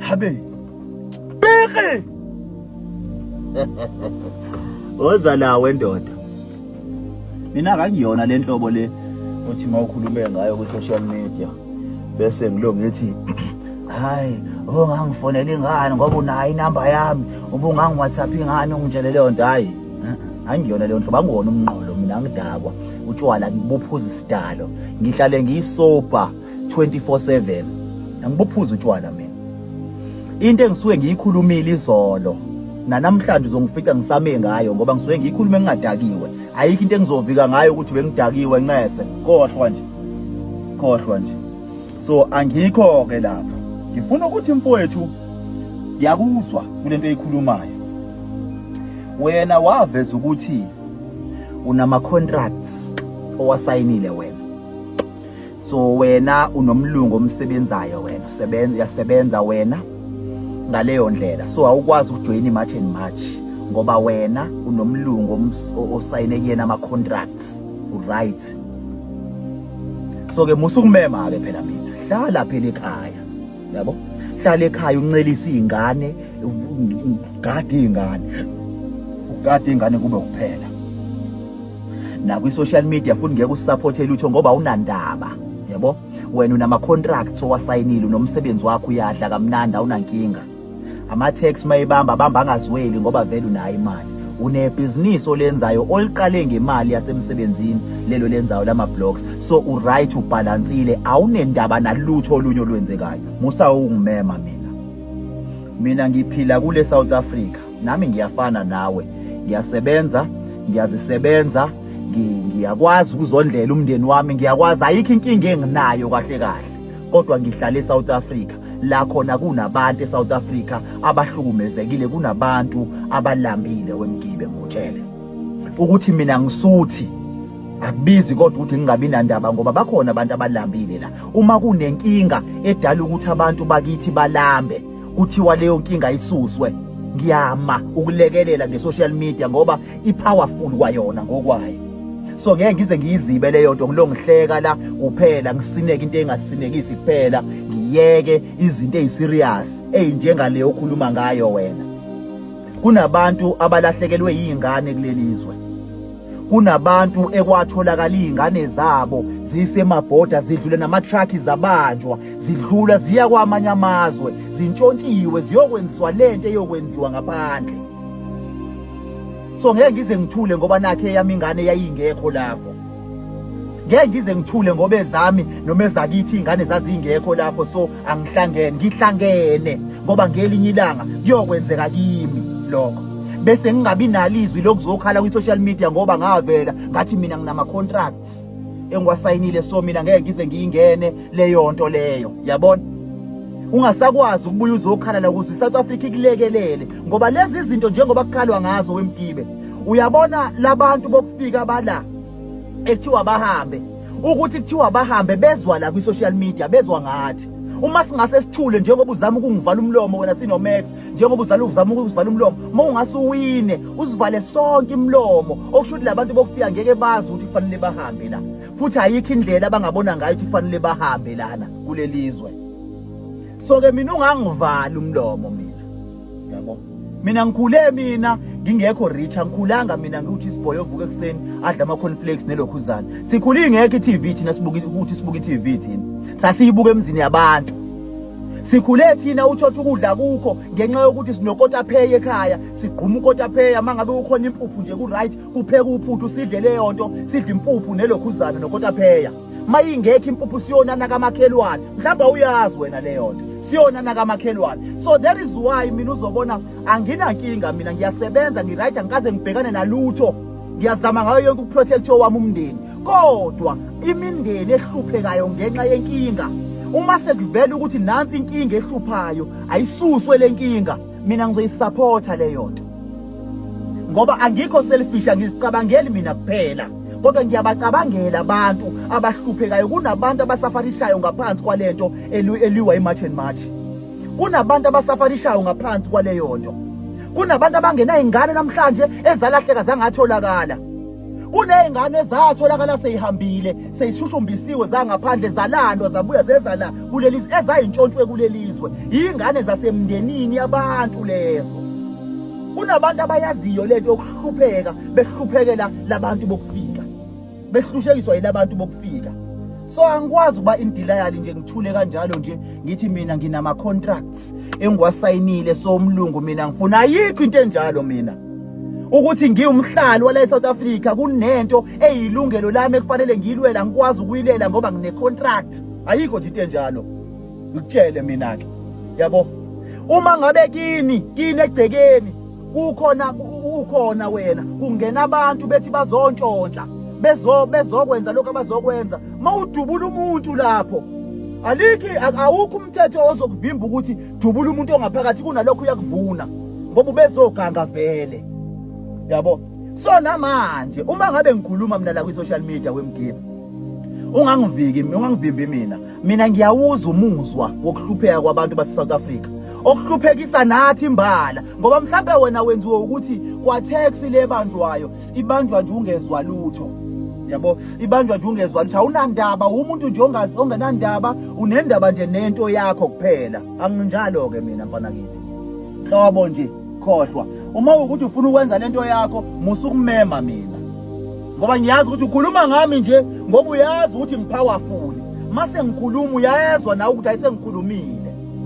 habe beke oza nawe ndoda mina akangiyona le nhlobo le uthi mawukhulume ngayo ku social media bese ngilo ngithi hayi ongangifonela ingane ngoba unayo inamba yami ubungangi WhatsApp ingane ungitshele leyo nto hayi angiyona leyo nhlobo angona umnqolo mina ngidakwa utshwala ngibuphuza isidalo ngihlale ngiyisopa 24/7 angibuphuza utshwala mina into engisuke ngiyikhulumile izolo namhlanje uzongifica ngisame ngayo ngoba ngisuke ngiyikhulume ngingadakiwe ayikho into engizovika ngayo ukuthi bengidakiwe ncese khohlwa nje so angikho ke lapho ngifuna ukuthi mfowethu ngiyakuzwa kulento eyikhulumayo wena waveza ukuthi unama contracts owasayinile wena so wena unomlungu omsebenzayo wena uyasebenza wena ngaleyo ndlela so awukwazi ukujoin imatch and match ngoba wena unomlungu osayine kuyena ama contracts right so ke musukumema ke phela mina hlala phela ekhaya yabo hlala ekhaya uncelisa izingane ugade ingane kube kuphela na kwi social media futhi ngeke usupporte lutho ngoba unandaba yabo wena unama contracts owasayinile unomsebenzi wakho uyadla kamnandi awunankinga ama tax mayibamba bamba angazweli ngoba vele unayo imali une business olenzayo oliqale ngemali yasemsebenzini lelo lenzayo lama blogs so u right ubalansile awunendaba nalutho olunye olwenzekayo musa ungimema mina ngiphila kule South Africa nami ngiyafana nawe ngiyasebenza ngiyazisebenza ngiyakwazi ukuzondlela umndeni wami ngiyakwazi ayikho inkinga enginayo kahle kodwa ngihlala eSouth Africa la khona kunabantu eSouth Africa abahlukumezekile kunabantu abalambile wemgibe ngutshele ukuthi mina ngisuthi akubizi kodwa ukuthi ngingabi nandaba ngoba bakhona abantu abalambile la uma kunenkinga edala ukuthi abantu bakithi balambe kuthiwa leyo nkinga isuswe ngiyama ukulekelela nge-social media ngoba i-powerful kwayona ngokwayo so ngeke ngize ngiyizibe leyo nto ngilongihleka la kuphela ngisineke into engasinekisi kuphela ngiyeke izinto eziserious enjengaleyo okhuluma ngayo wena kunabantu abalahlekelwe izingane kulelizwe kunabantu ekwatholakala izingane zabo zisemabhoda zidlule nama trucks zabanjwa zidlula ziya kwamanye amazwe zintshontshiwe ziyokwenziswa lento eyokwenziwa ngaphandle so ngeke ngize ngithule ngoba nakhe yami ingane yayingekho lapho ngeke ngize ngithule ngoba ezami noma ezakithi ingane zazingekho lapho so ngihlangene ngoba ngelinye ilanga kuyokwenzeka kimi lokho bese ngingabi nalizwi lokuzokhala kwi social media ngoba ngavela ngathi mina nginama contracts engiwasayinile so mina ngeke ngize ngiyingene leyo nto leyo yabona ungasakwazi ukubuya uzokhala la ukuze South Africa ikulekelele ngoba lezi izinto njengoba kukhalwa ngazo wemgibe uyabona labantu bokufika bala ekuthiwa bahambe ukuthi kuthiwa bahambe bezwa la kwi social media bezwa ngathi uma singase sithule njengoba uzama ukungivala umlomo wena sinoMax njengoba uzama ukuzivala umlomo mawungase uwine uzivale sonke imlomo okusho ukuthi labantu bokufika ngeke bazi ukuthi kufanele bahambe la futhi ayikho indlela abangabona ngayo ukuthi kufanele bahambe lana kulelizwe so ke mina ungangivala umlomo mina yabo mina ngikhule mina ngingekho rich angikhulanga mina ngithi isiboyo ovuka ekseni adla ama cornflakes nelokhuzana sikhuli ngeke iTV thina sibuka ukuthi sibuka iTV thina sasiyibuka emzini yabantu sikhule thina uthotha ukudla kukho ngenxa yokuthi sinokotapheya ekhaya sigquma ukotapheya mangabe ukhona impuphu nje ku right kupheka uphuthu sidle leyo nto sidle impuphu nelokhuzana nokotapheya mayingekho impuphu siyonana kamakhelwane mhlawumbe uyazi wena leyo nto siyonana kamakhelwane so that is why mina uzobona anginankinga mina ngiyasebenza ngiright angikaze ngibhekane nalutho ngiyazama ngayo yonke ukuprotect wami umndeni kodwa imindeni ehluphekayo ngenxa yenkinga uma sekuvela ukuthi nansi inkinga ehluphayo ayisuswe lenkinga mina ngizoyisupporta leyo nto ngoba angikho selfish angizicabangeli mina kuphela kodwa ngiyabacabangela abantu abahluphekayo kunabantu abasafarishayo ngaphansi kwalento eliwa imatch and match kunabantu abasafarishayo ngaphansi kwaleyo nto kunabantu abangena ingane namhlanje ezalahleka zangatholakala kuney'ngane zatholakala seyihambile seyishushumbisiwe zangaphandle zalandwa zabuya zeza la kulelizwe ezayintshontshwe kulelizwe iy'ngane zasemndenini yabantu lezo. Kunabantu abayaziyo lento yokuhlupheka behluphekela labantu bokufika behlushekiswa yilabantu bokufika. So angikwazi ukuba indiyali nje ngithule kanjalo nje ngithi mina nginama contracts engiwasayinile somlungu mina ngifuna ayikho into enjalo mina. Ukuthi ngiwumhlali wala eSouth Africa kunento eyilungelo lami ekufanele ngiyilwela ngikwazi ukuyilela ngoba ngine contract. Ayikho nje into enjalo. Ngikutshele mina ke. Yabo. Uma ngabe kini egcekeni ukhona wena kungena abantu bethi bazontshontsha bezokwenza lokho abazokwenza mawudubula umuntu lapho awukho umthetho ozokuvimba ukuthi dubula umuntu ongaphakathi kunalokho uyakuvuna ngoba ubezoganga vele. Yabo. So namanje uma ngabe ngikhuluma mina la kwi social media wemgebe ungangivimbi mina ngiyawuza umuzwa wokuhlupheka kwabantu base South Africa okuhluphekisa nathi imbala ngoba mhlambe wena wenziwe ukuthi kwa tax lebanjwayo ibanjwa nje ungezwa lutho. Yabo. Ibanjwa nje ungezwa lutho awunandaba umuntu nje ongenandaba unendaba nje nento yakho kuphela. Anginjalo ke mina mfana kithi. Hlobo nje khohlwa uma ukuthi ufuna ukwenza lento yakho musukumema mina ngoba ngiyazi ukuthi ukhuluma ngami nje ngoba uyazi ukuthi ngipowerful mase ngikhuluma uyezwa nawe ukuthi ayisengikhulumile.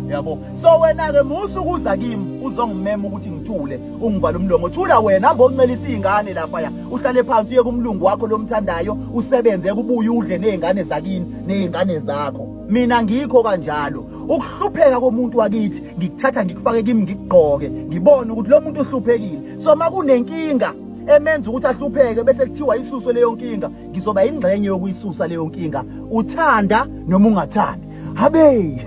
Yabo. So wena ke musukuza kimi uzongimema ukuthi ngithule ungivala umlomo thula wena hamba oncelisa izingane lapha ya uhlale phansi uye kumlungu wakho lomthandayo usebenze kubuye udle nezingane zakini nezingane zakho. Mina ngikho kanjalo ukuhlupheka komuntu wakithi ngikuthatha ngikufake kimi ngigqoke ngibone ukuthi lo muntu uhluphekile. So makunenkinga emenza ukuthi ahlupheke bese kuthiwa isuso leyo nkinga ngizoba ingxenye yokuyisusa leyo nkinga uthanda noma ungathandi. Habe